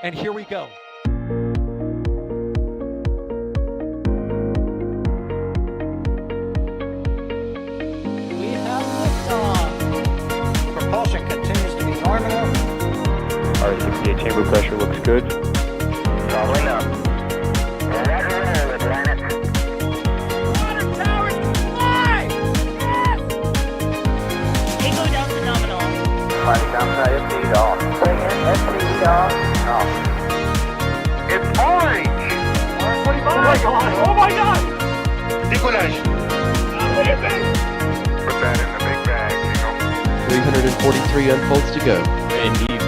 And here we go. We have liftoff. Propulsion continues to be normal. RCPA chamber pressure looks good. Following up. Roger, with planet. Water towers fly! Yes! Echo Delta nominal. Flight downside FT off. Bring in FT off. It's orange! Oh my god! Oh my god! Decollage. Put that in the big bag, 343 unfolds to go. Indeed.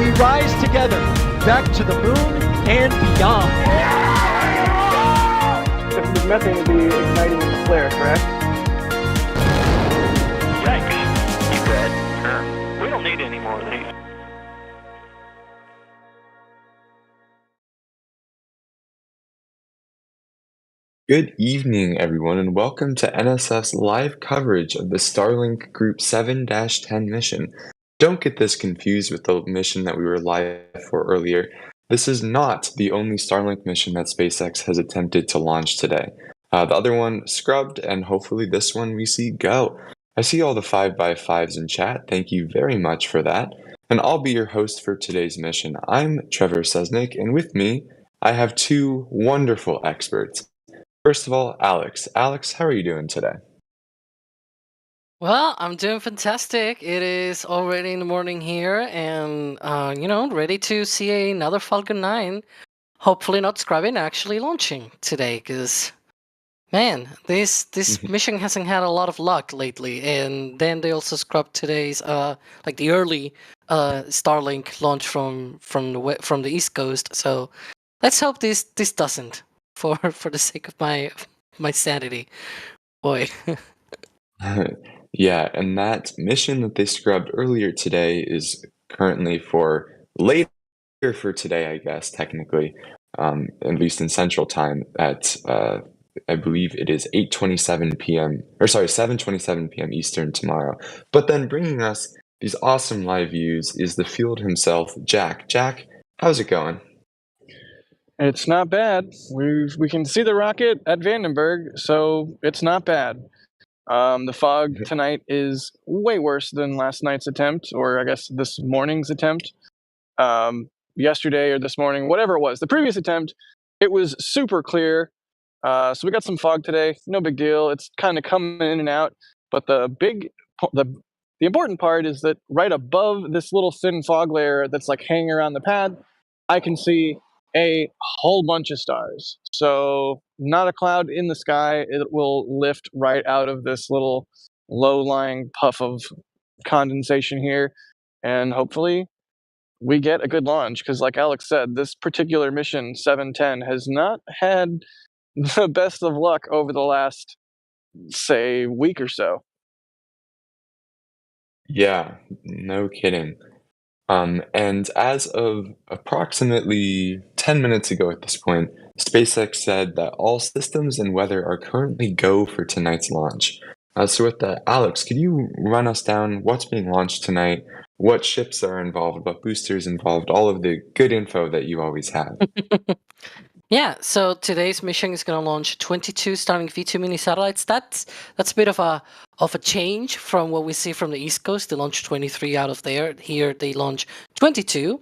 We rise together, back to the moon and beyond. There's methane to be igniting in the flare, correct? Yikes. You bet. Sure. We don't need any more of these. Good evening, everyone, and welcome to NSF's live coverage of the Starlink Group 7-10 mission. Don't get this confused with the mission that we were live for earlier. This is not the only Starlink mission that SpaceX has attempted to launch today. The other one scrubbed, and hopefully this one we see go. I see all the 5x5s in chat. Thank you very much for that. And I'll be your host for today's mission. I'm Trevor Sesnick, and with me, I have two wonderful experts. First of all, Alex. Alex, how are you doing today? Well, I'm doing fantastic. It is already in the morning here, and ready to see another Falcon 9. Hopefully not scrubbing, actually launching today, because man, this mission hasn't had a lot of luck lately. And then they also scrubbed today's the early Starlink launch from the East Coast. So let's hope this doesn't. For the sake of my sanity, boy. Yeah, and that mission that they scrubbed earlier today is currently for later for today, I guess, technically, at least in Central Time at, I believe it is 8:27 p.m., or sorry, 7:27 p.m. Eastern tomorrow. But then bringing us these awesome live views is the field himself, Jack. Jack, how's it going? It's not bad. We can see the rocket at Vandenberg, so it's not bad. The fog tonight is way worse than last night's attempt, or I guess this morning's attempt. Yesterday or this morning, whatever it was, the previous attempt, it was super clear. So we got some fog today. No big deal. It's kind of coming in and out. But the important part is that right above this little thin fog layer that's like hanging around the pad, I can see a whole bunch of stars. So not a cloud in the sky. It will lift right out of this little low-lying puff of condensation here. And hopefully we get a good launch. Because like Alex said, this particular mission, 710, has not had the best of luck over the last, say, week or so. Yeah, no kidding. And as of approximately 10 minutes ago at this point, SpaceX said that all systems and weather are currently go for tonight's launch. So with that, Alex, could you run us down what's being launched tonight, what ships are involved, what boosters involved, all of the good info that you always have? Yeah, so today's mission is going to launch 22 Starlink V2 mini satellites. That's a bit of a change from what we see from the East Coast. They launch 23 out of there. Here they launch 22,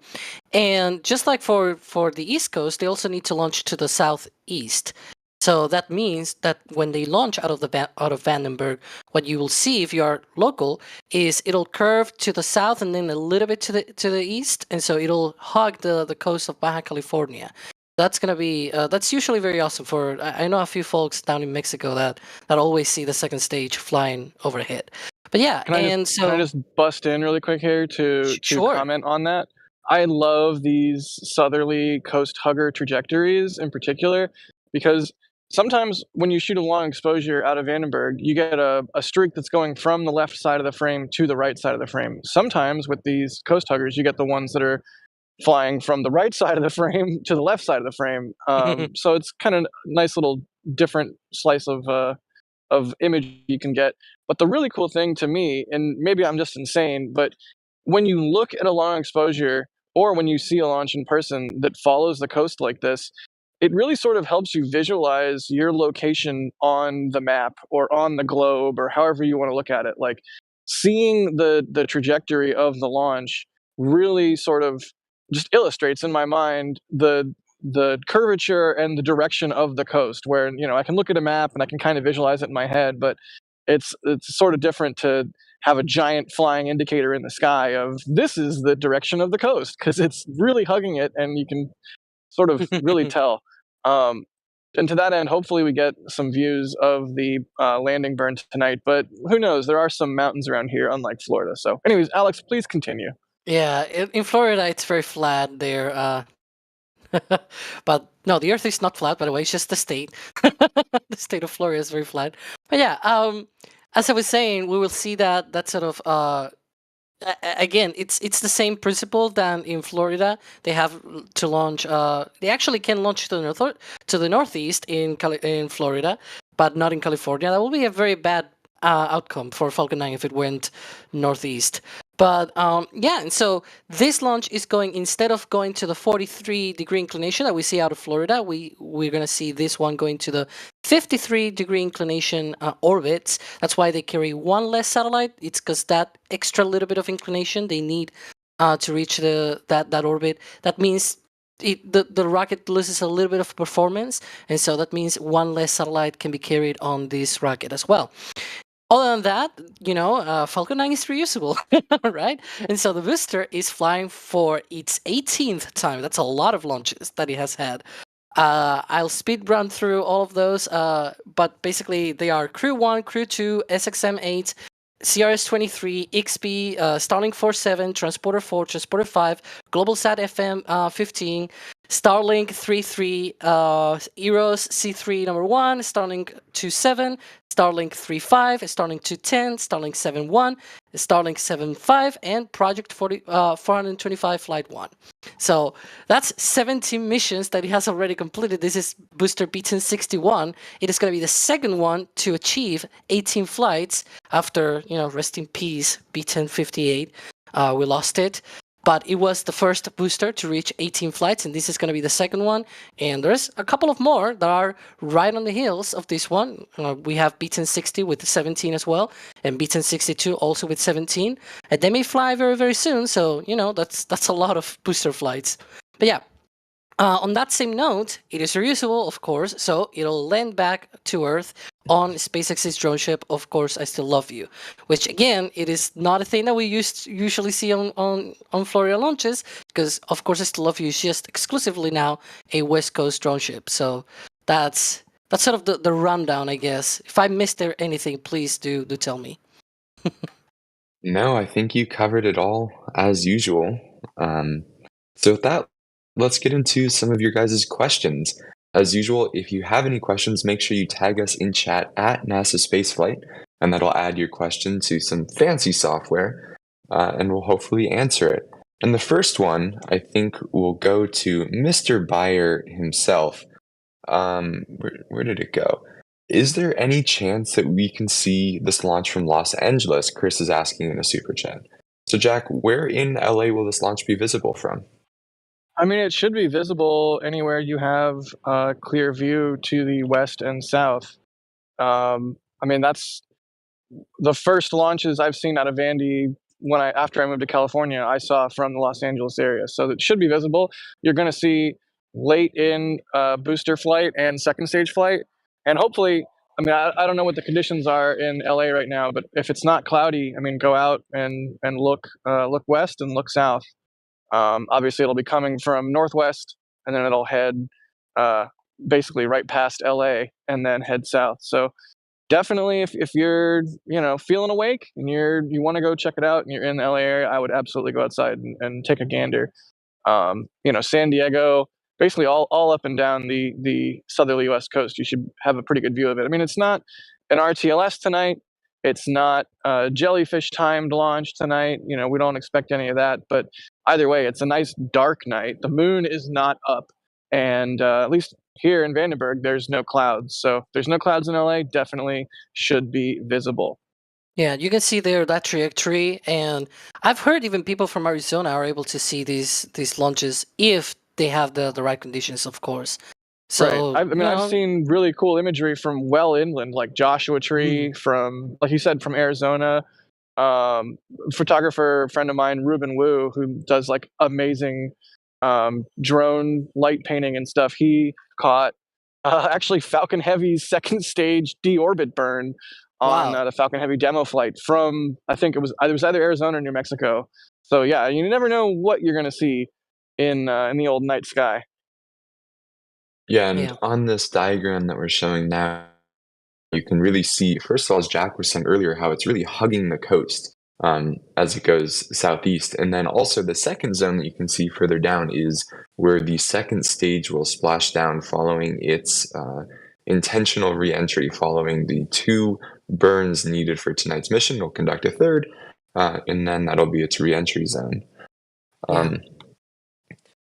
and just like for the East Coast, they also need to launch to the southeast. So that means that when they launch out of Vandenberg, what you will see if you are local is it'll curve to the south and then a little bit to the east, and so it'll hug the coast of Baja California. That's gonna be that's usually very awesome. I know a few folks down in Mexico that always see the second stage flying overhead. But yeah, Can I just bust in really quick here to Sure. comment on that? I love these southerly coast hugger trajectories in particular, because sometimes when you shoot a long exposure out of Vandenberg, you get a streak that's going from the left side of the frame to the right side of the frame. Sometimes with these coast huggers, you get the ones that are flying from the right side of the frame to the left side of the frame. So it's kind of nice little different slice of image you can get. But the really cool thing to me, and maybe I'm just insane, but when you look at a long exposure, or when you see a launch in person that follows the coast like this, it really sort of helps you visualize your location on the map or on the globe or however you want to look at it. Like seeing the trajectory of the launch really sort of just illustrates in my mind the curvature and the direction of the coast, where I can look at a map and I can kind of visualize it in my head, but it's sort of different to have a giant flying indicator in the sky of this is the direction of the coast, because it's really hugging it and you can sort of really tell. And to that end, hopefully we get some views of the landing burn tonight, but who knows? There are some mountains around here, unlike Florida. So anyways, Alex, please continue. Yeah, in Florida it's very flat there. But no, the Earth is not flat, by the way. It's just the state. The state of Florida is very flat. But yeah, as I was saying, we will see that sort of again, it's the same principle than in Florida. They have to launch. They actually can launch to the northeast in Florida, but not in California. That will be a very bad outcome for Falcon 9 if it went northeast. But yeah, and so this launch is going, instead of going to the 43-degree inclination that we see out of Florida, we're going to see this one going to the 53-degree inclination orbits. That's why they carry one less satellite. It's because that extra little bit of inclination they need to reach that orbit. That means the rocket loses a little bit of performance, and so that means one less satellite can be carried on this rocket as well. Other than that, Falcon 9 is reusable, right? And so the booster is flying for its 18th time. That's a lot of launches that it has had. I'll speed run through all of those, but basically they are Crew 1, Crew 2, SXM-8, CRS-23, XP, Starlink 4.7, Transporter 4, Transporter 5, GlobalSat FM 15, Starlink 3.3, Eros C3 number 1, Starlink 2.7, Starlink 3.5, Starlink 2.10, Starlink 7.1, Starlink 7.5, and Project 425 Flight 1. So that's 17 missions that it has already completed. This is booster B1061. It is going to be the second one to achieve 18 flights after, rest in peace, B1058. We lost it. But it was the first booster to reach 18 flights, and this is going to be the second one. And there's a couple of more that are right on the heels of this one. We have B1060 with 17 as well, and B1062 also with 17. And they may fly very, very soon, so, that's a lot of booster flights. But yeah, on that same note, it is reusable, of course, so it'll land back to Earth on SpaceX's drone ship, Of Course I Still Love You, which again, it is not a thing that we usually see on Florida launches, because Of Course I Still Love You is just exclusively now a West Coast drone ship. So that's sort of the rundown, I guess. If I missed anything, please do tell me. No, I think you covered it all as usual. So with that, let's get into some of your guys' questions. As usual, if you have any questions, make sure you tag us in chat at NASASpaceflight, and that'll add your question to some fancy software, and we'll hopefully answer it. And the first one, I think, will go to Mr. Buyer himself. Where did it go? Is there any chance that we can see this launch from Los Angeles? Chris is asking in a super chat. So Jack, where in LA will this launch be visible from? I mean, it should be visible anywhere you have a clear view to the west and south. I mean, that's the first launches I've seen out of Vandy after I moved to California, I saw from the Los Angeles area. So it should be visible. You're going to see late in booster flight and second stage flight. And hopefully, I mean, I don't know what the conditions are in LA right now, but if it's not cloudy, I mean, go out and look west and look south. Obviously, it'll be coming from northwest, and then it'll head basically right past LA and then head south. So definitely, if you're feeling awake and you want to go check it out and you're in the LA area, I would absolutely go outside and take a gander. San Diego, basically all up and down the southerly U.S. coast, you should have a pretty good view of it. I mean, it's not an RTLS tonight. It's not a jellyfish timed launch tonight. We don't expect any of that. But either way, it's a nice dark night. The moon is not up. And at least here in Vandenberg, there's no clouds. So if there's no clouds in LA, definitely should be visible. Yeah, you can see there that trajectory, and I've heard even people from Arizona are able to see these launches if they have the right conditions, of course. Right. So, I mean, I've seen really cool imagery from well inland, like Joshua Tree, from, like you said, from Arizona. Photographer friend of mine, Ruben Wu, who does like amazing drone light painting and stuff. He caught actually Falcon Heavy's second stage deorbit burn on wow. the Falcon Heavy demo flight from, I think it was either Arizona or New Mexico. So yeah, you never know what you're gonna see in the old night sky. Yeah, and Yeah. on this diagram that we're showing now, you can really see, first of all, as Jack was saying earlier, how it's really hugging the coast as it goes southeast. And then also the second zone that you can see further down is where the second stage will splash down following its intentional re-entry, following the 2 burns needed for tonight's mission. It'll conduct a third, and then that'll be its re-entry zone. Yeah.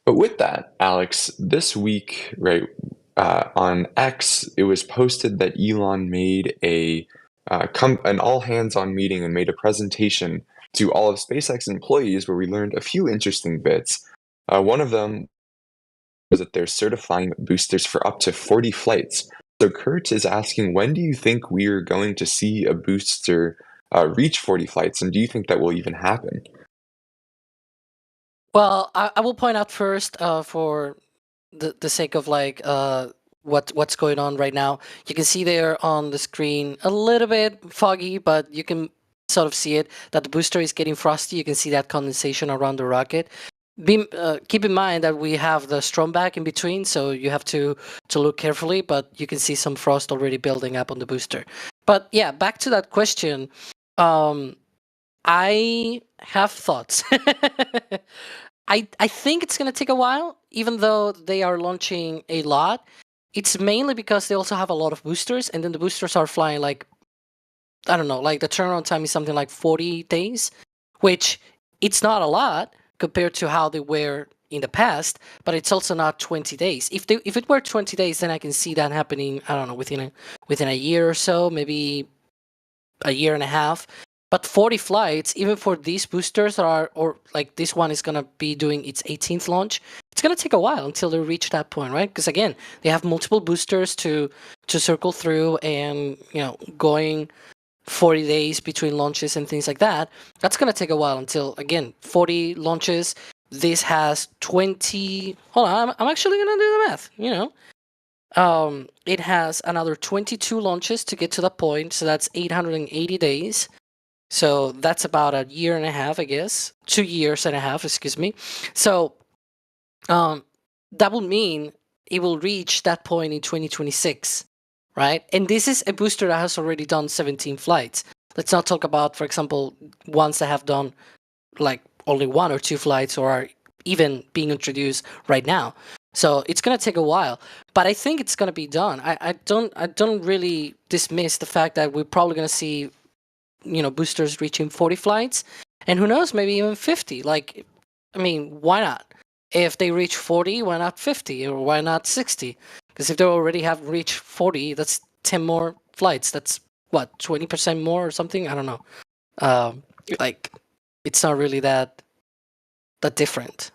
But with that, Alex, this week, right, on X, it was posted that Elon made an all-hands-on meeting and made a presentation to all of SpaceX employees where we learned a few interesting bits. One of them was that they're certifying boosters for up to 40 flights. So Kurt is asking, when do you think we're going to see a booster reach 40 flights, and do you think that will even happen? Well, I will point out first, for the sake of like what's going on right now. You can see there on the screen a little bit foggy, but you can sort of see it that the booster is getting frosty. You can see that condensation around the rocket. Keep in mind that we have the Stromback in between, so you have to look carefully. But you can see some frost already building up on the booster. But yeah, back to that question. I have thoughts. I think it's gonna take a while, even though they are launching a lot. It's mainly because they also have a lot of boosters, and then the boosters are flying like, I don't know, like the turnaround time is something like 40 days, which it's not a lot compared to how they were in the past, but it's also not 20 days. If it were 20 days, then I can see that happening, I don't know, within a year or so, maybe a year and a half. But 40 flights, even for these boosters or like this one is gonna be doing its 18th launch, it's gonna take a while until they reach that point, right? Because again, they have multiple boosters to circle through, and going 40 days between launches and things like that. That's gonna take a while until, again, 40 launches. This has 20. Hold on, I'm actually gonna do the math. It has another 22 launches to get to that point, so that's 880 days. So that's about a year and a half, I guess. 2 years and a half, excuse me. So that would mean it will reach that point in 2026, right? And this is a booster that has already done 17 flights. Let's not talk about, for example, ones that have done like only 1 or 2 flights or are even being introduced right now. So it's gonna take a while, but I think it's gonna be done. I don't really dismiss the fact that we're probably gonna see boosters reaching 40 flights, and who knows, maybe even 50. Like, I mean, why not? If they reach 40, why not 50, or why not 60? Because if they already have reached 40, that's 10 more flights. That's what, 20% more or something? I don't know. Like, it's not really that different.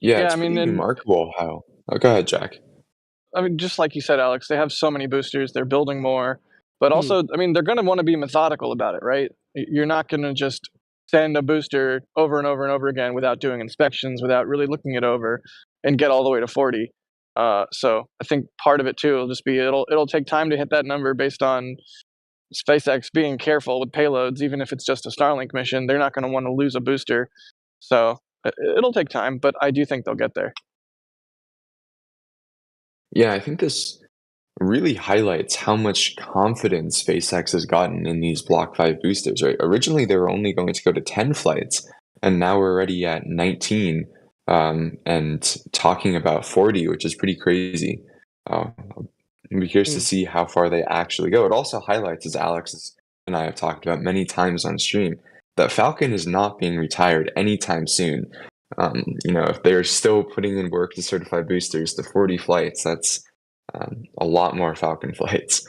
Yeah, Yeah, it's I mean, pretty remarkable how. Oh, go ahead, Jack. I mean, just like you said, Alex, they have so many boosters. They're building more, but Hmm. also, I mean, they're going to want to be methodical about it, right? You're not going to just send a booster over and over and over again without doing inspections, without really looking it over, and get all the way to 40. So I think part of it too will just be it'll take time to hit that number based on SpaceX being careful with payloads. Even if it's just a Starlink mission, they're not going to want to lose a booster. So it'll take time, but I do think they'll get there. Yeah, I think this really highlights how much confidence SpaceX has gotten in these Block 5 boosters, right? Originally, they were only going to go to 10 flights, and now we're already at 19 and talking about 40, which is pretty crazy. I'm curious to see how far they actually go. It also highlights, as Alex and I have talked about many times on stream, that Falcon is not being retired anytime soon. If they're still putting in work to certify boosters to 40 flights, that's a lot more Falcon flights.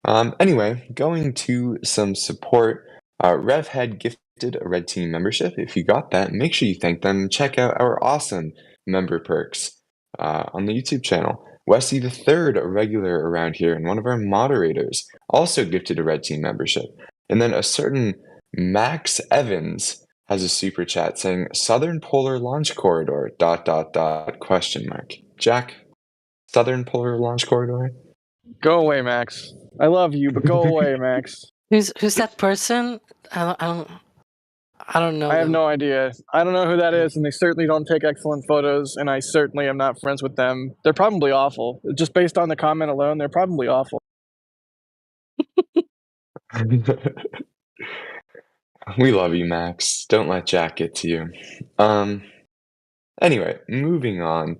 Anyway, going to some support. RevHead gifted a Red Team membership. If you got that, make sure you thank them. Check out our awesome member perks on the YouTube channel. Wesley the Third, a regular around here and one of our moderators, also gifted a Red Team membership. And then a certain Max Evans has a super chat saying Southern Polar Launch Corridor ... question mark. Jack, Southern Polar Launch Corridor? Go away, Max. I love you, but go away, Max. Who's that person? I don't know. I have them. no idea. I don't know who that is, and they certainly don't take excellent photos, and I certainly am not friends with them. They're probably awful. Just based on the comment alone, they're probably awful. We love you, Max. Don't let Jack get to you. Anyway, moving on.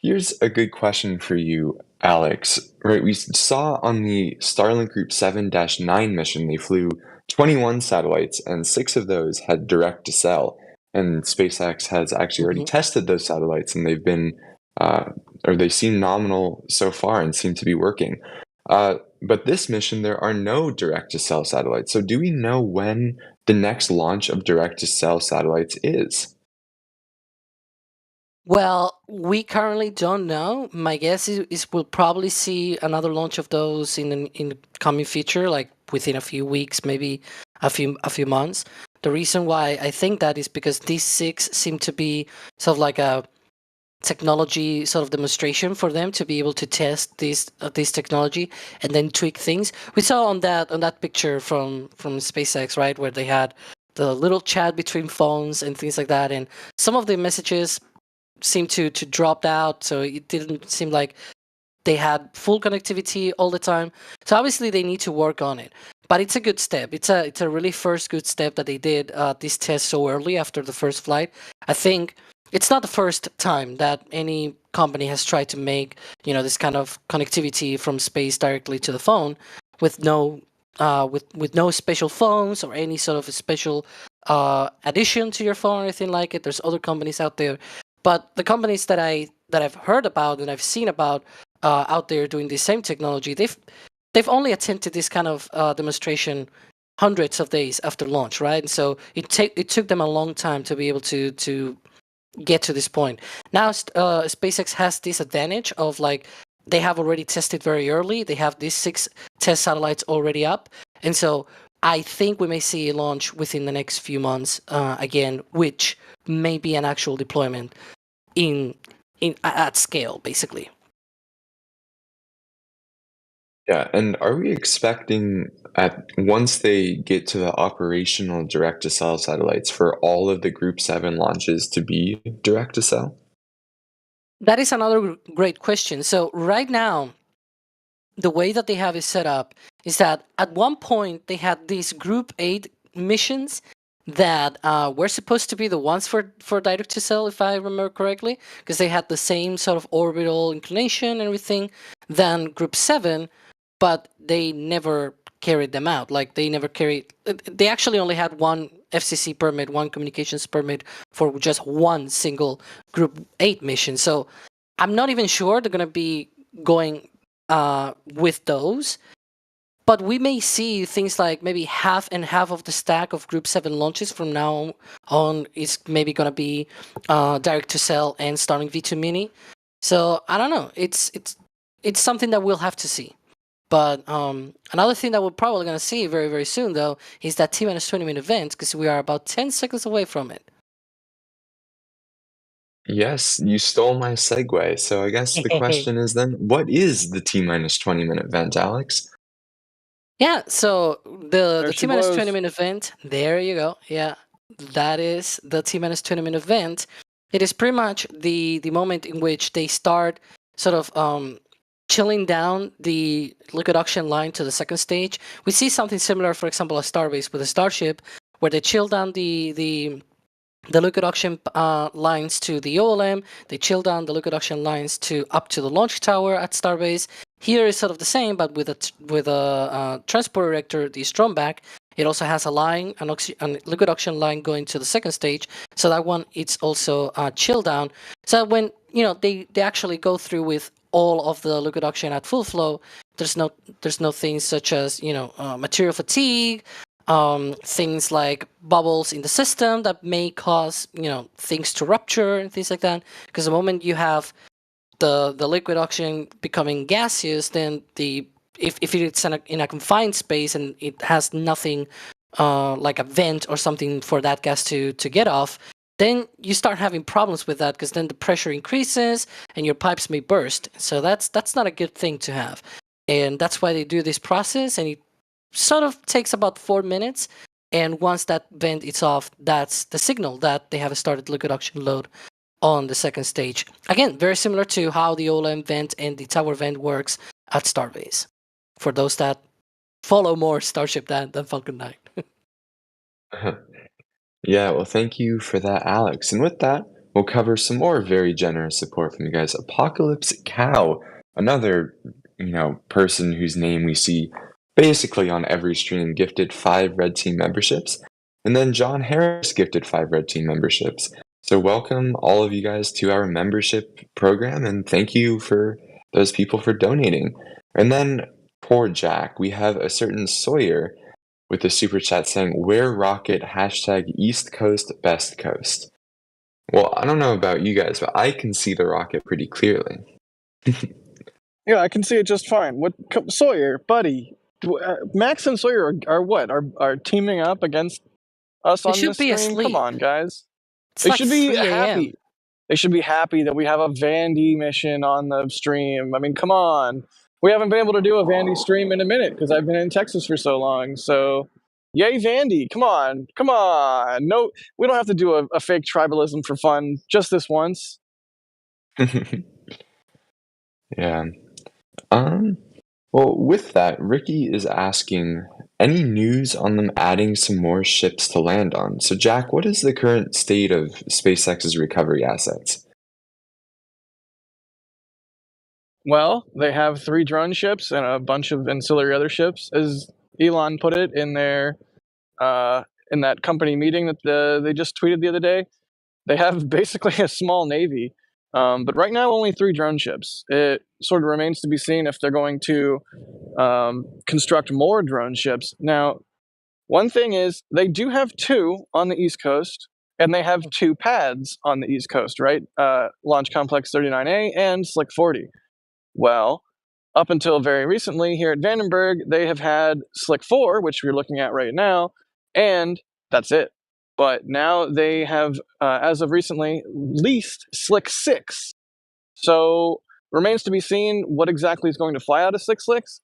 Here's a good question for you, Alex. Right, we saw on the Starlink Group 7-9 mission, they flew 21 satellites, and 6 of those had direct-to-cell. And SpaceX has actually already tested those satellites, and they've been, or they seem nominal so far and seem to be working. But this mission, there are no direct-to-cell satellites. So do we know when the next launch of direct-to-cell satellites is? Well, we currently don't know. My guess is we'll probably see another launch of those in the coming future, like within a few weeks, maybe a few months. The reason why I think that is because these 6 seem to be sort of like a technology sort of demonstration for them to be able to test this technology and then tweak things. We saw on that picture from SpaceX, right, where they had the little chat between phones and things like that, and some of the messages seemed to dropped out, so it didn't seem like they had full connectivity all the time. So obviously they need to work on it, but it's a good step. It's a really first good step that they did this test so early after the first flight. I think it's not the first time that any company has tried to make this kind of connectivity from space directly to the phone with no special phones or any sort of a special addition to your phone or anything like it. There's other companies out there. But the companies that I've heard about and I've seen about out there doing the same technology, they've only attempted this kind of demonstration hundreds of days after launch, right? And so it took them a long time to be able to get to this point. Now SpaceX has this advantage of like they have already tested very early. They have these 6 test satellites already up, and so I think we may see a launch within the next few months again, which may be an actual deployment at scale, basically. Yeah, and are we expecting once they get to the operational direct-to-cell satellites for all of the Group 7 launches to be direct-to-cell? That is another great question. So right now, the way that they have it set up is that at one point they had these Group 8 missions that were supposed to be the ones for direct-to-cell, if I remember correctly, because they had the same sort of orbital inclination and everything than Group 7, but they never carried them out. Like they actually only had one FCC permit, one communications permit for just one single Group 8 mission. So I'm not even sure they're going to be going with those. But we may see things like maybe half and half of the stack of Group 7 launches from now on is maybe going to be direct-to-cell and Starlink V2 Mini. So I don't know. It's something that we'll have to see. But another thing that we're probably going to see very, very soon, though, is that T-20-minute event, because we are about 10 seconds away from it. Yes, you stole my segue. So I guess the question is then, what is the T-20-minute event, Alex? Yeah, so the T-20-minute event, there you go. Yeah, that is the T-20-minute event. It is pretty much the moment in which they start sort of chilling down the liquid oxygen line to the second stage. We see something similar, for example, at Starbase with a Starship, where they chill down the liquid oxygen lines to the OLM. They chill down the liquid oxygen lines up to the launch tower at Starbase. Here is sort of the same, but with a transport reactor, the Stromback. It also has a line, a liquid oxygen line going to the second stage. So that one, it's also chill down. So when they actually go through with all of the liquid oxygen at full flow, there's no things such as material fatigue, things like bubbles in the system that may cause things to rupture and things like that. Because the moment you have the liquid oxygen becoming gaseous, then if it's in a confined space and it has nothing like a vent or something for that gas to get off, then you start having problems with that, because then the pressure increases and your pipes may burst. So that's not a good thing to have. And that's why they do this process, and it sort of takes about 4 minutes. And once that vent is off, that's the signal that they have started liquid oxygen load on the second stage. Again, very similar to how the OLM vent and the tower vent works at Starbase, for those that follow more Starship than Falcon 9. Yeah, well, thank you for that, Alex. And with that, we'll cover some more very generous support from you guys. Apocalypse Cow, another, person whose name we see basically on every stream, gifted 5 Red Team memberships. And then John Harris gifted 5 Red Team memberships. So welcome all of you guys to our membership program, and thank you for those people for donating. And then poor Jack, we have a certain Sawyer with a super chat saying, "Where rocket #East Coast Best Coast." Well, I don't know about you guys, but I can see the rocket pretty clearly. Yeah, I can see it just fine. Sawyer, buddy, Max and Sawyer are what? Are teaming up against us on should this be stream? asleep. Come on, guys. It's They like should be 3 a.m. happy. They should be happy that we have a Vandy mission on the stream. I mean, come on. We haven't been able to do a Vandy stream in a minute because I've been in Texas for so long. So, yay, Vandy. Come on. Come on. No, we don't have to do a fake tribalism for fun just this once. Yeah. Well, with that, Ricky is asking, any news on them adding some more ships to land on? So, Jack, what is the current state of SpaceX's recovery assets? Well, they have 3 drone ships and a bunch of ancillary other ships, as Elon put it in their in that company meeting that they just tweeted the other day. They have basically a small navy, but right now only 3 drone ships. It sort of remains to be seen if they're going to construct more drone ships. Now, one thing is they do have 2 on the East Coast, and they have 2 pads on the East Coast, right? Launch Complex 39A and Slick 40. Well, up until very recently here at Vandenberg, they have had Slick 4, which we're looking at right now, and that's it. But now they have, as of recently, leased Slick 6. So remains to be seen what exactly is going to fly out of Slick 6.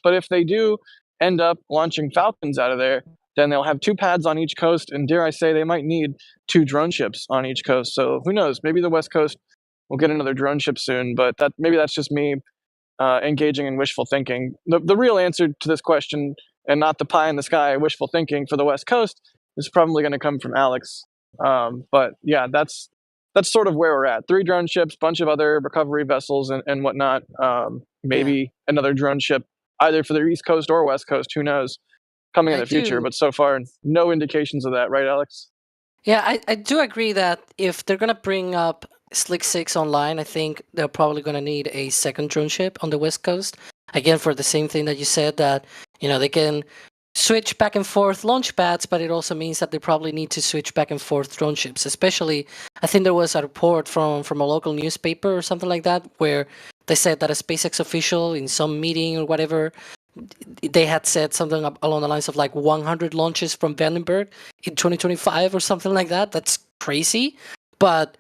But if they do end up launching Falcons out of there, then they'll have 2 pads on each coast, and dare I say, they might need 2 drone ships on each coast. So who knows? Maybe the West Coast will get another drone ship soon, but maybe that's just me engaging in wishful thinking. The real answer to this question, and not the pie in the sky wishful thinking for the West Coast, is probably going to come from Alex. But yeah, that's sort of where we're at. 3 drone ships, bunch of other recovery vessels and whatnot. Maybe another drone ship, either for the East Coast or West Coast, who knows, coming in the future. But so far, no indications of that, right, Alex? Yeah, I do agree that if they're going to bring up Slick 6 online, I think they're probably going to need a second drone ship on the West Coast. Again, for the same thing that you said, that they can switch back and forth launch pads, but it also means that they probably need to switch back and forth drone ships. Especially, I think there was a report from a local newspaper or something like that, where they said that a SpaceX official in some meeting or whatever, they had said something along the lines of like 100 launches from Vandenberg in 2025 or something like that. That's crazy, but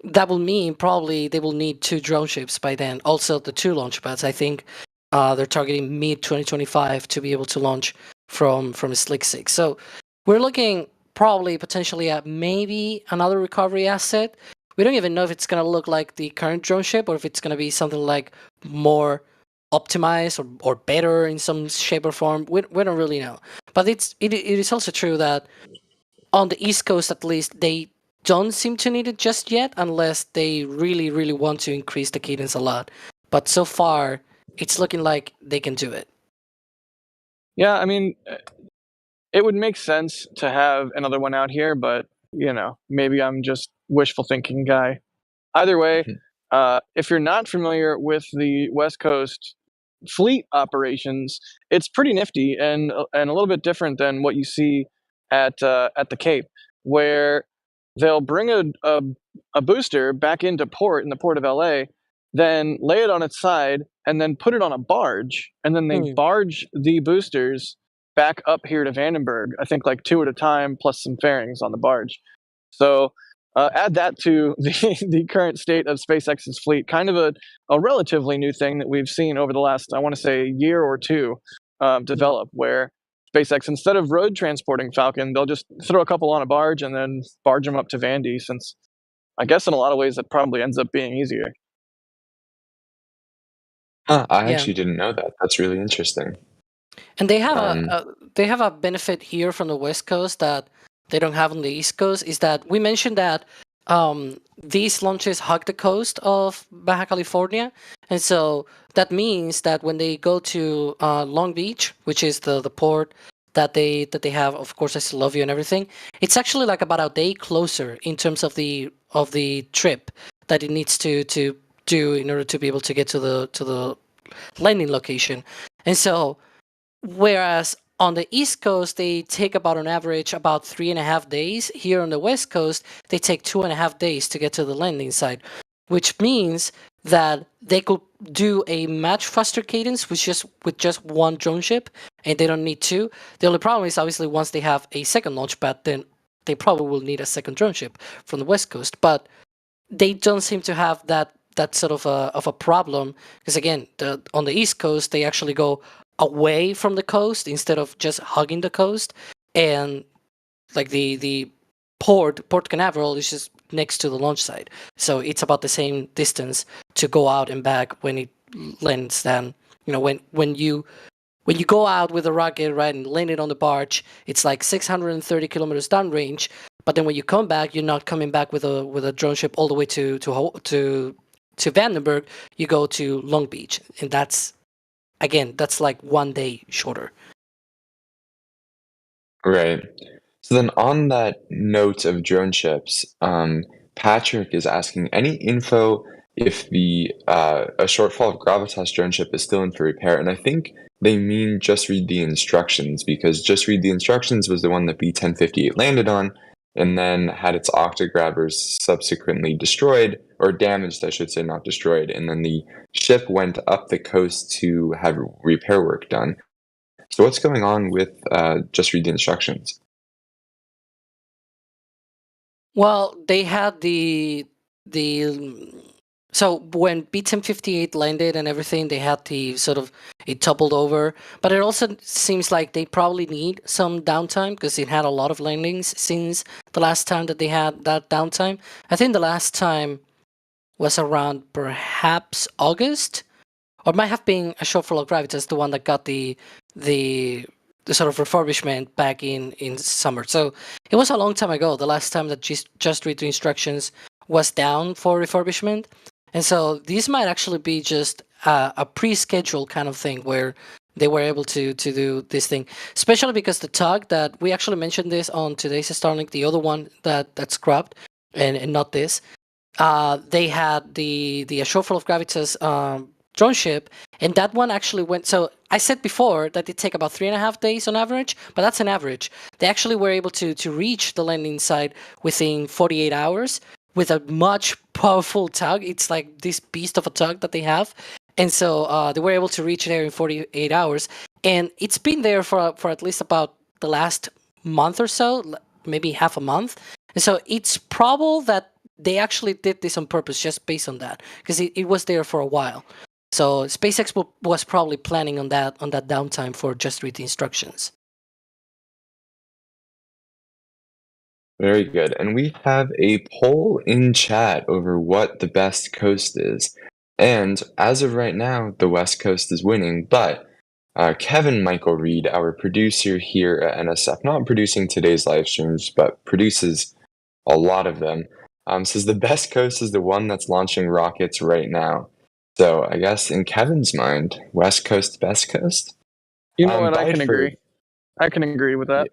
that will mean probably they will need 2 drone ships by then. Also, the 2 launch pads. I think they're targeting mid-2025 to be able to launch from Slick 6. So we're looking probably potentially at maybe another recovery asset. We don't even know if it's going to look like the current drone ship or if it's going to be something like more optimized or better in some shape or form. We don't really know. But it is also true that on the East Coast, at least, they don't seem to need it just yet, unless they really, really want to increase the cadence a lot. But so far, it's looking like they can do it. Yeah, I mean, it would make sense to have another one out here, but, maybe I'm just wishful thinking guy. Either way, if you're not familiar with the West Coast fleet operations, it's pretty nifty and a little bit different than what you see at the Cape, where they'll bring a booster back into port in the port of LA, then lay it on its side, and then put it on a barge, and then they barge the boosters back up here to Vandenberg. I think like 2 at a time, plus some fairings on the barge. So add that to the current state of SpaceX's fleet, kind of a relatively new thing that we've seen over the last, I want to say, year or two develop, where SpaceX, instead of road transporting Falcon, they'll just throw a couple on a barge and then barge them up to Vandy, since I guess in a lot of ways that probably ends up being easier. I Yeah. actually didn't know that. That's really interesting. And they have a benefit here from the West Coast that they don't have on the East Coast, is that we mentioned that these launches hug the coast of Baja California, and so that means that when they go to Long Beach, which is the port that they have, of course, I Still Love You and everything, it's actually like about a day closer in terms of the trip that it needs to do in order to be able to get to the landing location. And so whereas on the East Coast, they take about on average about 3.5 days. Here on the West Coast, they take 2.5 days to get to the landing site, which means that they could do a much faster cadence with just one drone ship, and they don't need two. The only problem is obviously once they have a second launch pad, then they probably will need a second drone ship from the West Coast. But they don't seem to have that sort of a problem, because again, on the East Coast, they actually go away from the coast instead of just hugging the coast, and like the Port Canaveral is just next to the launch site, so it's about the same distance to go out and back when it lands. Then when you go out with a rocket, right, and land it on the barge, it's like 630 kilometers downrange. But then when you come back, you're not coming back with a drone ship all the way to Vandenberg. You go to Long Beach, and that's like 1 day shorter. Right. So then on that note of drone ships, Patrick is asking any info if a shortfall of Gravitas drone ship is still in for repair. And I think they mean Just Read the Instructions, because Just Read the Instructions was the one that B-1058 landed on and then had its octograbbers subsequently destroyed, or damaged, I should say, not destroyed. And then the ship went up the coast to have repair work done. So what's going on with Just Read the Instructions? Well, they had so when B-1058 landed and everything, they had it toppled over. But it also seems like they probably need some downtime, because it had a lot of landings since the last time that they had that downtime. I think the last time was around perhaps August, or it might have been a shortfall of Gravitas, the one that got the sort of refurbishment back in summer. So it was a long time ago, the last time that Just Read the Instructions was down for refurbishment. And so this might actually be just a pre-scheduled kind of thing where they were able to do this thing, especially because the tug that we actually mentioned this on today's Starlink, the other one that's scrubbed and not this, they had the shortfall of Gravitas drone ship, and that one actually went. So I said before that it take about 3.5 days on average, but that's an average. They actually were able to reach the landing site within 48 hours with a much powerful tug. It's like this beast of a tug that they have, and so they were able to reach there in 48 hours, and it's been there for at least about the last month or so, maybe half a month. And so it's probable that they actually did this on purpose, just based on that, because it was there for a while. So SpaceX was probably planning on that downtime for Just Read the Instructions. Very good. And we have a poll in chat over what the best coast is. And as of right now, the West Coast is winning, but Kevin Michael Reed, our producer here at NSF, not producing today's live streams, but produces a lot of them, says the best coast is the one that's launching rockets right now. So I guess in Kevin's mind, West Coast, best coast? You know what? I can agree. I can agree with that.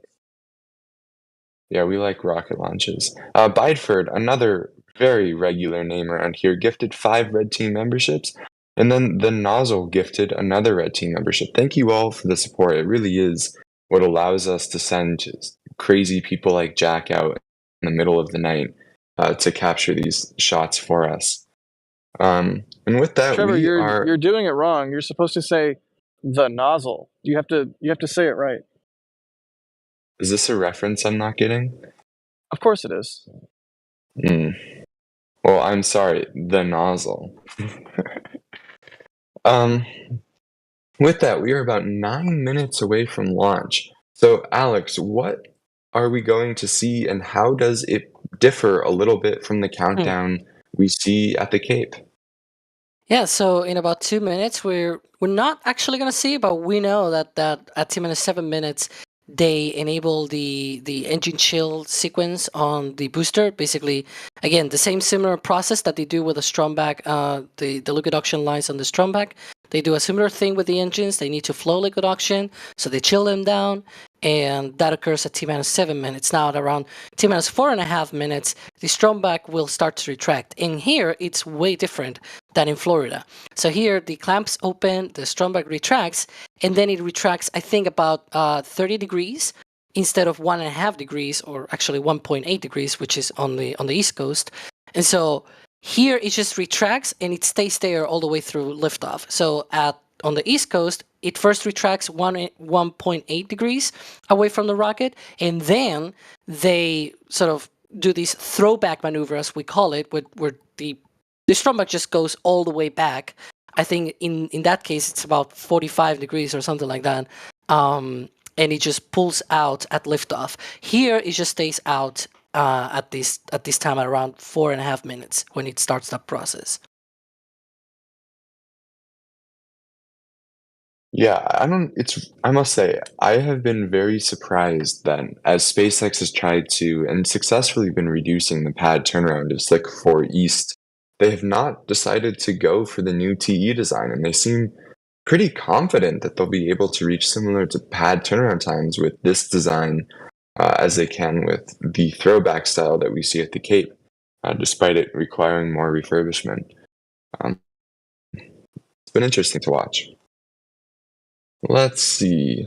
Yeah, we like rocket launches. Bideford, another very regular name around here, gifted 5 Red Team memberships And then the nozzle gifted another red team membership. Thank you all for the support. It really is what allows us to send crazy people like Jack out in the middle of the night to capture these shots for us. And with that, Trevor, we you're are. you're doing it wrong. You're supposed to say the nozzle. You have to say it right. Is this a reference I'm not getting? Of course it is. Well, I'm sorry, the nozzle. With that, we are about 9 minutes away from launch. So, Alex, what are we going to see, and how does it differ a little bit from the countdown we see at the Cape? Yeah, so in about 2 minutes, we're not actually gonna see, but we know that at T-7 minutes, they enable the engine chill sequence on the booster. Basically, again, the same similar process that they do with the Stromback, the liquid oxygen lines on the Stromback. They do a similar thing with the engines. They need to flow liquid oxygen, so they chill them down, and that occurs at T-7 minutes. Now at around T-4.5 minutes, the Stromback will start to retract. And here, it's way different than in Florida. So here, the clamps open, the Stromback retracts, and then it retracts, I think, about 30 degrees instead of 1.5 degrees, or actually 1.8 degrees, which is on the East Coast. And so here it just retracts and it stays there all the way through liftoff. So on the East Coast, it first retracts 1.8 degrees away from the rocket, and then they sort of do this throwback maneuver, as we call it, where the Stromback just goes all the way back. I think in that case it's about 45 degrees or something like that, and it just pulls out at liftoff. Here it just stays out at this time at around 4.5 minutes when it starts that process. Yeah, I must say, I have been very surprised that as SpaceX has tried to and successfully been reducing the pad turnaround of Slick 4 East, they have not decided to go for the new TE design, and they seem pretty confident that they'll be able to reach similar to pad turnaround times with this design as they can with the throwback style that we see at the Cape, despite it requiring more refurbishment. It's been interesting to watch. Let's see.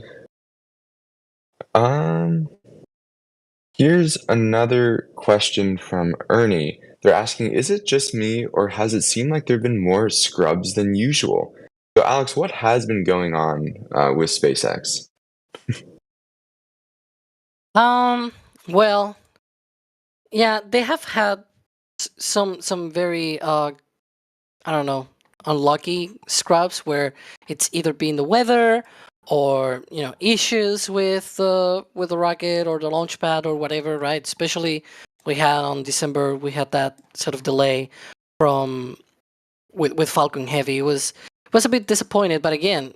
Here's another question from Ernie. They're asking, is it just me, or has it seemed like there have been more scrubs than usual? So, Alex, what has been going on with SpaceX? Well, yeah, they have had some very I don't know, unlucky scrubs where it's either been the weather or issues with the rocket or the launch pad or whatever, right? Especially we had on December, we had that sort of delay from with Falcon Heavy. It was a bit disappointed, but again,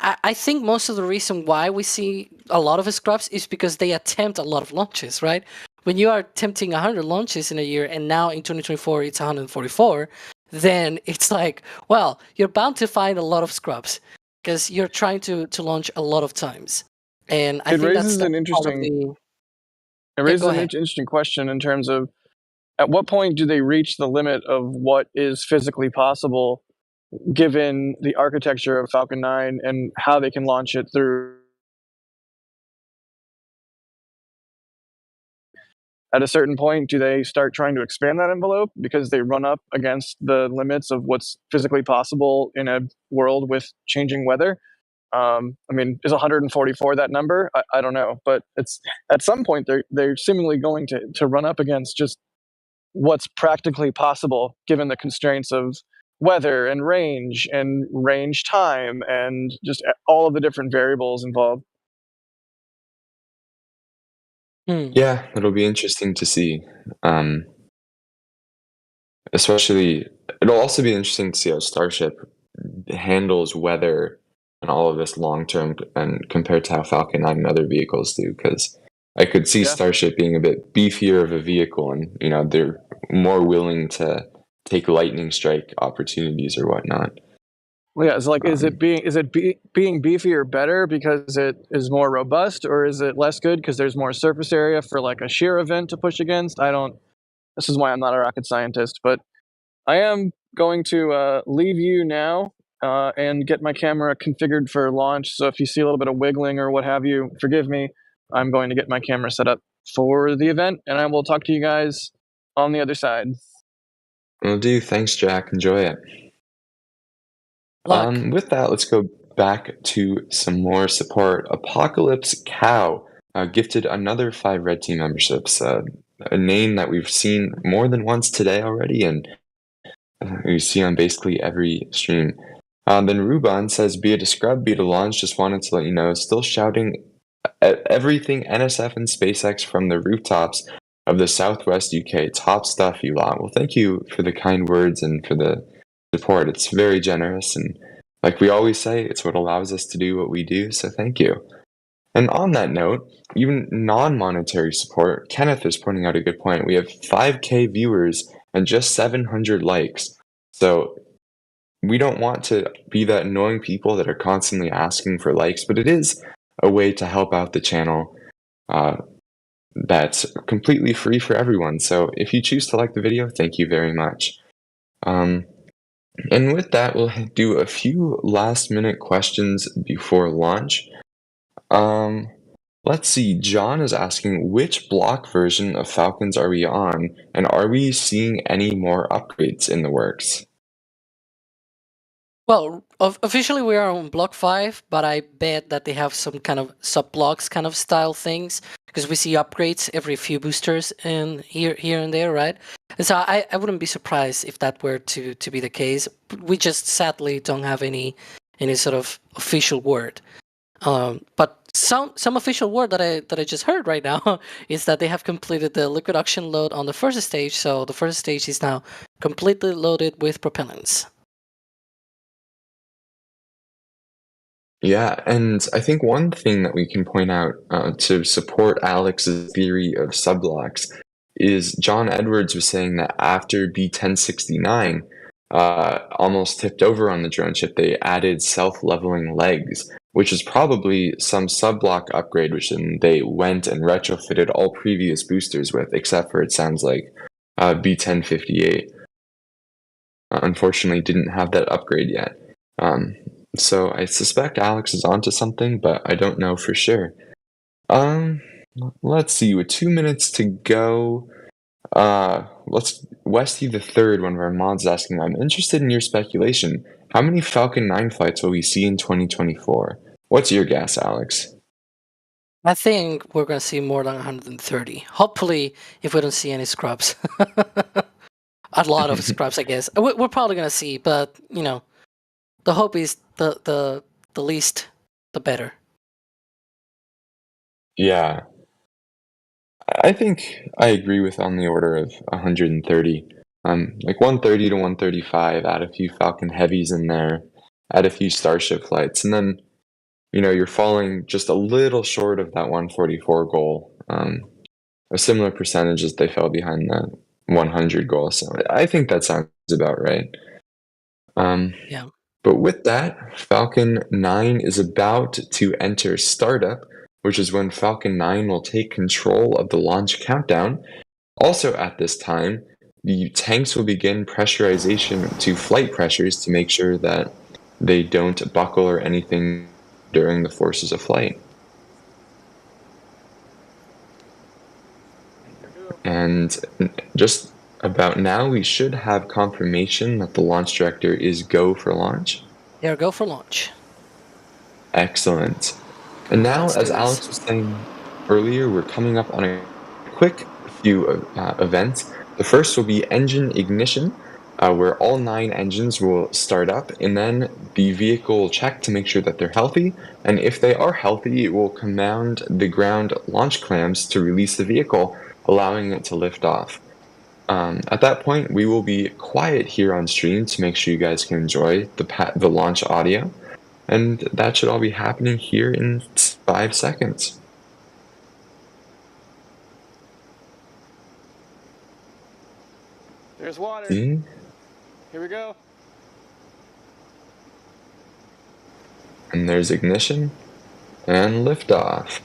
I think most of the reason why we see a lot of scrubs is because they attempt a lot of launches, right? When you are attempting 100 launches in a year, and now in 2024 it's 144, then it's like, well, you're bound to find a lot of scrubs because you're trying to launch a lot of times. And I It think raises that's an interesting. It Yeah, raises go an ahead. interesting question in terms of at what point do they reach the limit of what is physically possible, given the architecture of Falcon 9 and how they can launch it through. At a certain point, do they start trying to expand that envelope because they run up against the limits of what's physically possible in a world with changing weather? I mean, is 144 that number? I don't know, but it's at some point they're seemingly going to run up against just what's practically possible given the constraints of weather and range time and just all of the different variables involved. Yeah, it'll be interesting to see. Especially, it'll also be interesting to see how Starship handles weather and all of this long term, and compared to how Falcon 9 and other vehicles do, because I could see Yeah. Starship being a bit beefier of a vehicle, and they're more willing to take lightning strike opportunities or whatnot. Well, yeah, it's like, is it being beefier better because it is more robust, or is it less good because there's more surface area for like a shear event to push against? This is why I'm not a rocket scientist, but I am going to leave you now and get my camera configured for launch. So if you see a little bit of wiggling or what have you, forgive me. I'm going to get my camera set up for the event, and I will talk to you guys on the other side. Will do. Thanks, Jack. Enjoy it. Luck. With that, let's go back to some more support. Apocalypse Cow gifted another 5 red team memberships, a name that we've seen more than once today already, and you see on basically every stream. Then Ruban says, be it a scrub, be it a launch, just wanted to let you know, still shouting everything NSF and SpaceX from the rooftops of the Southwest UK. Top stuff, you lot. Well, thank you for the kind words and for the support. It's very generous, and like we always say, it's what allows us to do what we do, so thank you. And on that note, even non-monetary support, Kenneth is pointing out a good point. We have 5K viewers and just 700 likes. So we don't want to be that annoying people that are constantly asking for likes, but it is a way to help out the channel that's completely free for everyone. So if you choose to like the video, thank you very much. And with that, we'll do a few last minute questions before launch. Let's see. John is asking, which block version of Falcons are we on, and are we seeing any more upgrades in the works? Well, officially we are on block 5, but I bet that they have some kind of sub-blocks kind of style things, because we see upgrades every few boosters and here and there, right? And so I wouldn't be surprised if that were to be the case. We just sadly don't have any sort of official word. But some official word that I just heard right now is that they have completed the liquid oxygen load on the first stage, so the first stage is now completely loaded with propellants. Yeah, and I think one thing that we can point out to support Alex's theory of subblocks is John Edwards was saying that after B-1069 almost tipped over on the drone ship, they added self-leveling legs, which is probably some subblock upgrade, which then they went and retrofitted all previous boosters with, except for, it sounds like, B-1058. Unfortunately, didn't have that upgrade yet. So I suspect Alex is onto something, but I don't know for sure. Let's see, with 2 minutes to go, Westy the Third, one of our mods, asking, I'm interested in your speculation. How many Falcon 9 flights will we see in 2024? What's your guess, Alex? I think we're going to see more than 130. Hopefully, if we don't see any scrubs. A lot of scrubs, I guess. We're probably going to see, but, you know, the hope is the least, the better. Yeah. I think I agree with on the order of 130. Like 130 to 135, add a few Falcon Heavies in there, add a few Starship flights, and then, you know, you're falling just a little short of that 144 goal. A similar percentage as they fell behind the 100 goal. So I think that sounds about right. Yeah. But with that, Falcon 9 is about to enter startup, which is when Falcon 9 will take control of the launch countdown. Also at this time, the tanks will begin pressurization to flight pressures to make sure that they don't buckle or anything during the forces of flight. And just about now, we should have confirmation that the launch director is go for launch. Yeah, go for launch. Excellent. And now, Let's as do this. Alex was saying earlier, we're coming up on a quick few events. The first will be engine ignition, where all 9 engines will start up, and then the vehicle will check to make sure that they're healthy. And if they are healthy, it will command the ground launch clams to release the vehicle, allowing it to lift off. At that point, we will be quiet here on stream to make sure you guys can enjoy the launch audio. And that should all be happening here in 5 seconds. There's water. See? Here we go. And there's ignition and liftoff.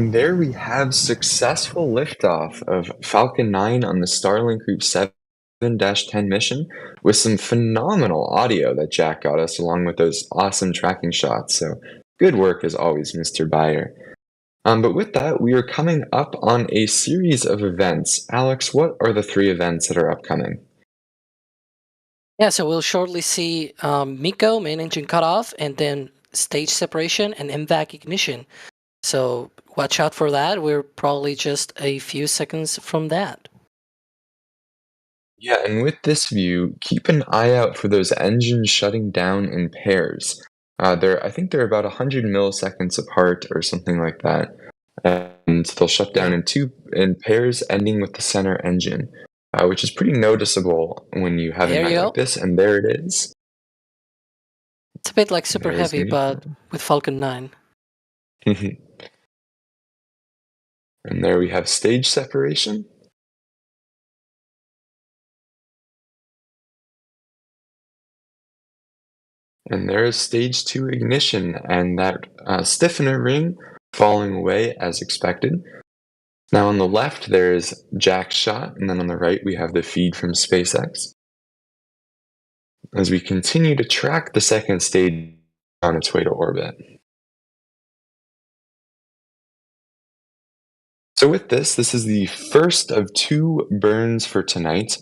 And there we have successful liftoff of Falcon 9 on the Starlink Group 7-10 mission with some phenomenal audio that Jack got us along with those awesome tracking shots. So good work as always, Mr. Beyer. But with that, we are coming up on a series of events. Alex, what are the 3 events that are upcoming? Yeah, so we'll shortly see MECO, main engine cutoff, and then stage separation and MVAC ignition. So watch out for that. We're probably just a few seconds from that. Yeah, and with this view, keep an eye out for those engines shutting down in pairs. I think they're about 100 milliseconds apart or something like that. And they'll shut down in pairs, ending with the center engine, which is pretty noticeable when you have a night like this. And there it is. It's a bit like Super Heavy, but with Falcon 9. And there we have stage separation. And there is stage 2 ignition and that stiffener ring falling away as expected. Now on the left there is Jack's shot, and then on the right we have the feed from SpaceX. As we continue to track the second stage on its way to orbit. So with this is the first of 2 burns for tonight.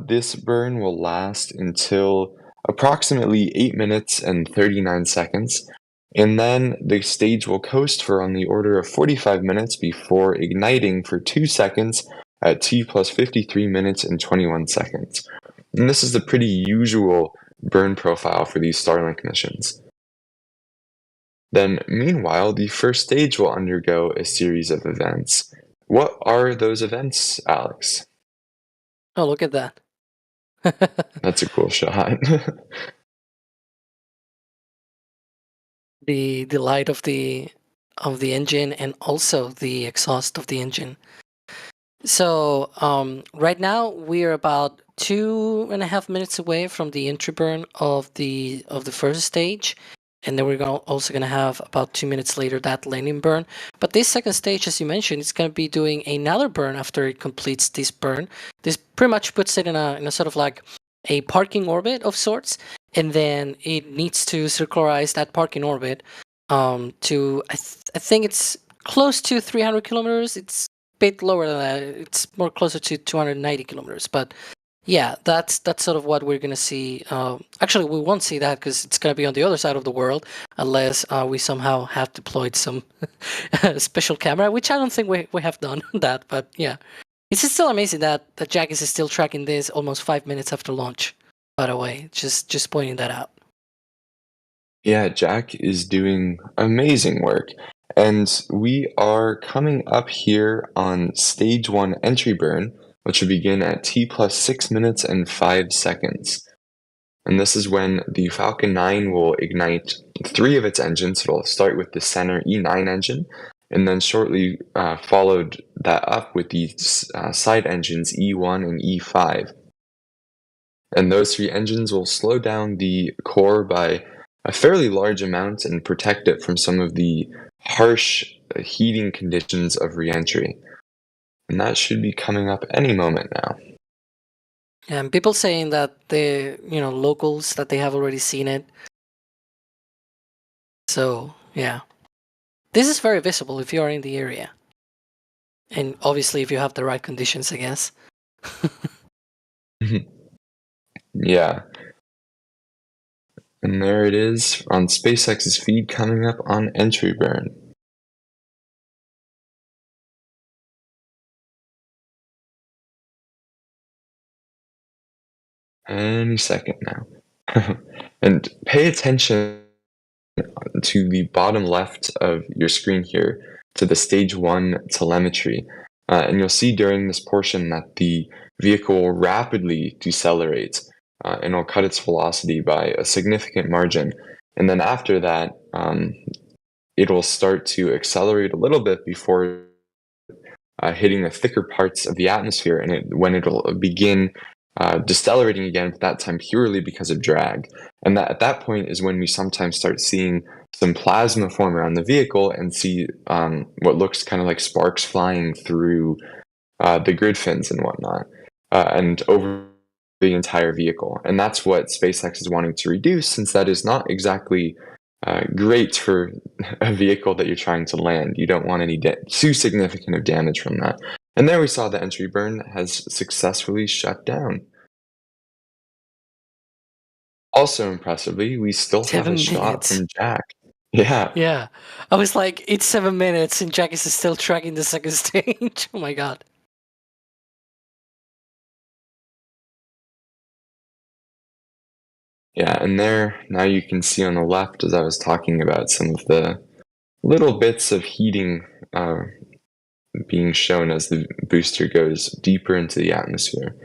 This burn will last until approximately 8 minutes and 39 seconds, and then the stage will coast for on the order of 45 minutes before igniting for 2 seconds at T plus 53 minutes and 21 seconds. And this is a pretty usual burn profile for these Starlink missions. Then, meanwhile, the first stage will undergo a series of events. What are those events, Alex? Oh, look at that. That's a cool shot. The light of the engine and also the exhaust of the engine. So right now we're about 2.5 minutes away from the entry burn of the first stage, and then we're also going to have about 2 minutes later that landing burn. But this second stage, as you mentioned, it's going to be doing another burn after it completes this burn. This pretty much puts it in a sort of like a parking orbit of sorts, and then it needs to circularize that parking orbit to I think it's close to 300 kilometers. It's a bit lower than that. It's more closer to 290 kilometers. But yeah, that's sort of what we're going to see. Actually, we won't see that because it's going to be on the other side of the world unless we somehow have deployed some special camera, which I don't think we have done that. But yeah, it's still amazing that Jack is still tracking this almost 5 minutes after launch. By the way, just pointing that out. Yeah, Jack is doing amazing work. And we are coming up here on stage 1 entry burn, which will begin at T plus 6 minutes and 5 seconds. And this is when the Falcon 9 will ignite 3 of its engines. It'll start with the center E9 engine, and then shortly followed that up with the side engines E1 and E5. And those 3 engines will slow down the core by a fairly large amount and protect it from some of the harsh heating conditions of re-entry. And that should be coming up any moment now. And people saying that the locals that they have already seen it. So yeah, this is very visible if you are in the area, and obviously if you have the right conditions, I guess. Yeah. And there it is on SpaceX's feed coming up on entry burn. Any second now. And pay attention to the bottom left of your screen here to the stage 1 telemetry. And you'll see during this portion that the vehicle will rapidly decelerate and it'll cut its velocity by a significant margin. And then after that, it will start to accelerate a little bit before hitting the thicker parts of the atmosphere, and when it'll begin decelerating again, but that time purely because of drag. And at that point is when we sometimes start seeing some plasma form around the vehicle and see what looks kind of like sparks flying through the grid fins and whatnot, and over the entire vehicle. And that's what SpaceX is wanting to reduce, since that is not exactly great for a vehicle that you're trying to land. You don't want any too significant of damage from that. And there we saw the entry burn has successfully shut down. Also impressively, we still have 7 a shot minutes. from Jack. Yeah. Yeah. I was like, it's 7 minutes and Jack is still tracking the second stage. Oh my god. Yeah, and there, now you can see on the left, as I was talking about, some of the little bits of heating being shown as the booster goes deeper into the atmosphere.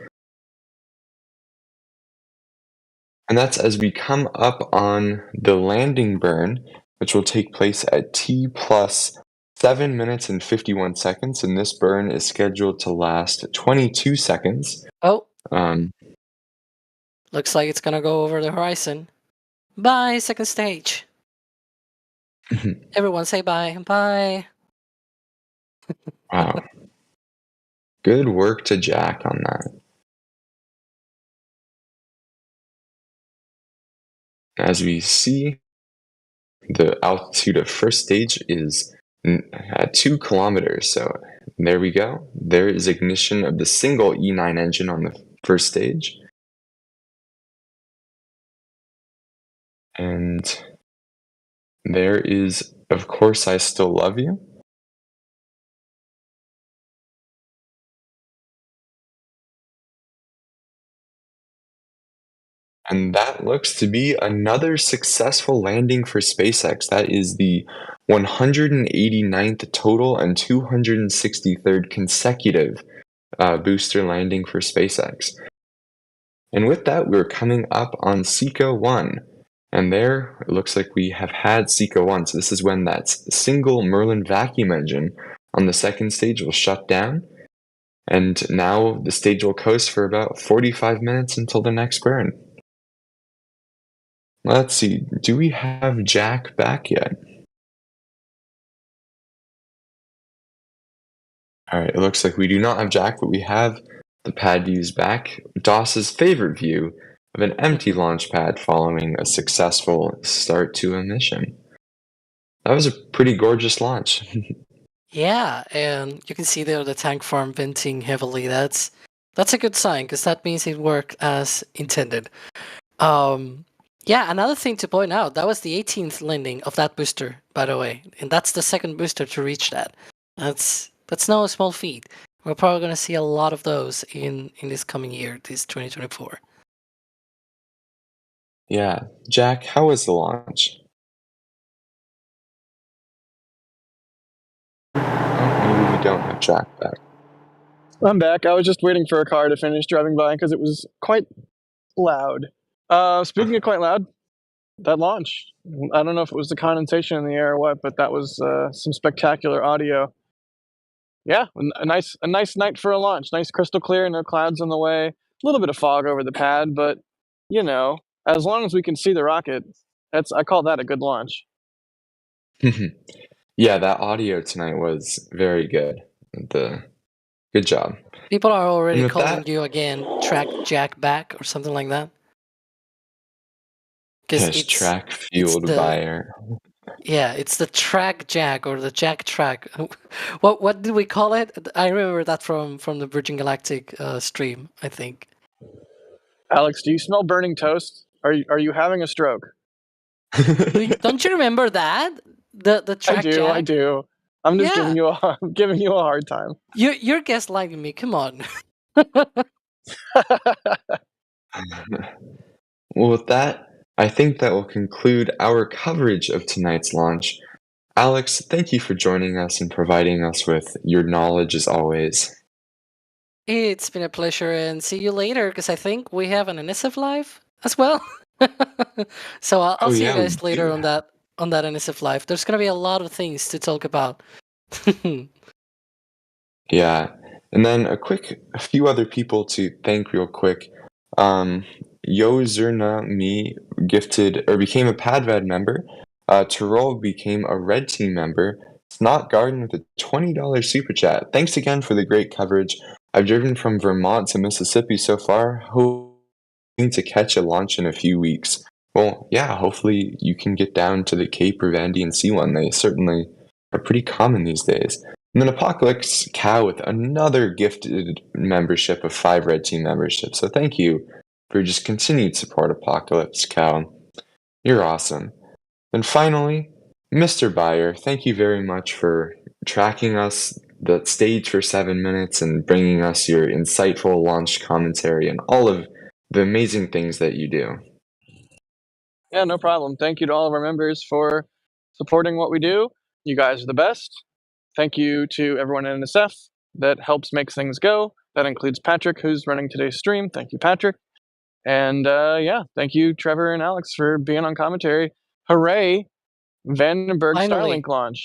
And that's as we come up on the landing burn, which will take place at T plus 7 minutes and 51 seconds, and this burn is scheduled to last 22 seconds. Oh, Um, looks like it's gonna go over the horizon. Bye, second stage. Everyone say bye. Bye. wow. Good work to Jack on that. As we see, the altitude of first stage is at 2 kilometers. So there we go. There is ignition of the single E9 engine on the first stage. And there is, of course, I Still Love You. And that looks to be another successful landing for SpaceX. That is the 189th total and 263rd consecutive booster landing for SpaceX. And with that, we're coming up on SECO 1. And there, it looks like we have had SECO 1. So this is when that single Merlin vacuum engine on the second stage will shut down. And now the stage will coast for about 45 minutes until the next burn. Let's see, do we have Jack back yet? Alright, it looks like we do not have Jack, but we have the pad views back. Doss's favorite view of an empty launch pad following a successful start to a mission. That was a pretty gorgeous launch. Yeah, and you can see there the tank farm venting heavily. That's a good sign, because that means it worked as intended. Yeah, another thing to point out, that was the 18th landing of that booster, by the way. And that's the second booster to reach that. That's no small feat. We're probably going to see a lot of those in this coming year, this 2024. Yeah, Jack, how was the launch? Oh, maybe we don't have Jack back. I'm back. I was just waiting for a car to finish driving by because it was quite loud. Speaking of quite loud, that launch. I don't know if it was the condensation in the air or what, but that was some spectacular audio. Yeah, a nice night for a launch. Nice crystal clear, no clouds in the way. A little bit of fog over the pad, but you know, as long as we can see the rocket, I call that a good launch. Yeah, that audio tonight was very good. Good job. People are already with calling that- you again, track Jack back or something like that. Yes, track fueled by our... Yeah, it's the track Jack or the Jack track. What did we call it? I remember that from the Virgin Galactic stream, I think. Alex, do you smell burning toast? Are you having a stroke? Don't you remember that? The track Jack? I do. I'm just giving you a hard time. You're gaslighting me. Come on. Well, with that, I think that will conclude our coverage of tonight's launch. Alex, thank you for joining us and providing us with your knowledge as always. It's been a pleasure, and see you later, because I think we have an NSF Live as well. So I'll see you guys later on that NSF Live. There's going to be a lot of things to talk about. Yeah, and then a few other people to thank real quick. Yo Zerna Me gifted or became a PadVad member Tyrol became a Red Team member. Snot Garden with a $20 super chat. Thanks again for the great coverage. I've driven from Vermont to Mississippi so far, hoping to catch a launch in a few weeks. Well, yeah, hopefully you can get down to the Cape or Vandy and see one. They certainly are pretty common these days. And then Apocalypse Cow with another gifted membership of 5 Red Team memberships. So thank you for just continued support, Apocalypse Cow. You're awesome. And finally, Mr. Buyer, thank you very much for tracking us the stage for 7 minutes and bringing us your insightful launch commentary and all of the amazing things that you do. Yeah, no problem. Thank you to all of our members for supporting what we do. You guys are the best. Thank you to everyone at NSF that helps make things go. That includes Patrick, who's running today's stream. Thank you, Patrick. And yeah, thank you, Trevor and Alex, for being on commentary. Hooray! Vandenberg Finally. Starlink launch.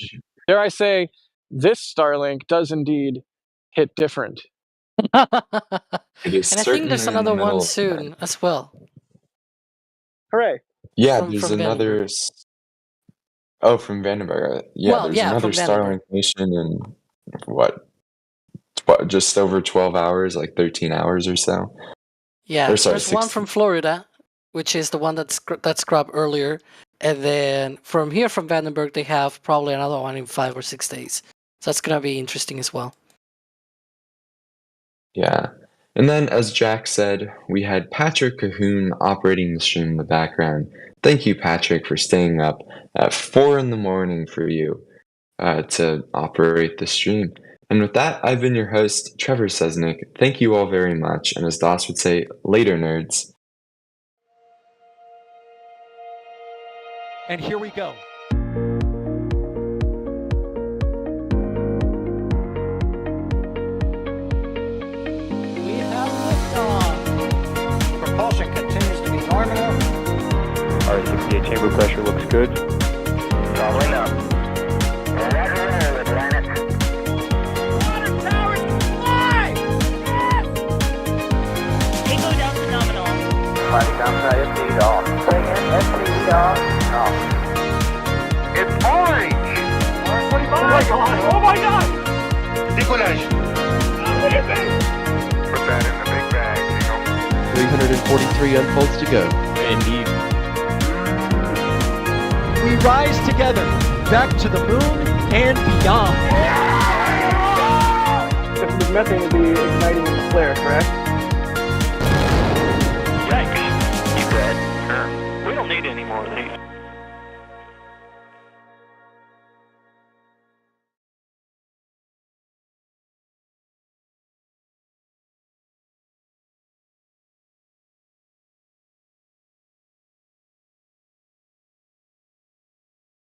Dare I say, this Starlink does indeed hit different. It is And I think there's certainly in another the middle one of soon as well. Hooray! Yeah, From there's another. Oh, from Vandenberg. Yeah, Well, there's yeah, another from Vandenberg. Starlink mission in just over 12 hours, like 13 hours or so. Yeah, Or sorry, there's one 16. from Florida, which is the one that's scrubbed earlier. And then from here, from Vandenberg, they have probably another one in 5 or 6 days. So that's going to be interesting as well. Yeah. And then, as Jack said, we had Patrick Cahoon operating the stream in the background. Thank you, Patrick, for staying up at 4 in the morning for you to operate the stream. And with that, I've been your host, Trevor Sesnick. Thank you all very much. And as Das would say, later, nerds. And here we go. We have liftoff. Propulsion continues to be nominal. RS-68 chamber pressure looks good. Traveling up. Roger, Atlantic. Water towers fly! Tango down to nominal. Fighting downside FD off. Bring in FD off. It's orange! Orange 25! Oh my god! Oh my god! Decollage! Look at this! Put that in the big bag, 343 unfolds to go. Indeed. We rise together, back to the moon and beyond. If it was methane, it would be igniting in the flare, correct?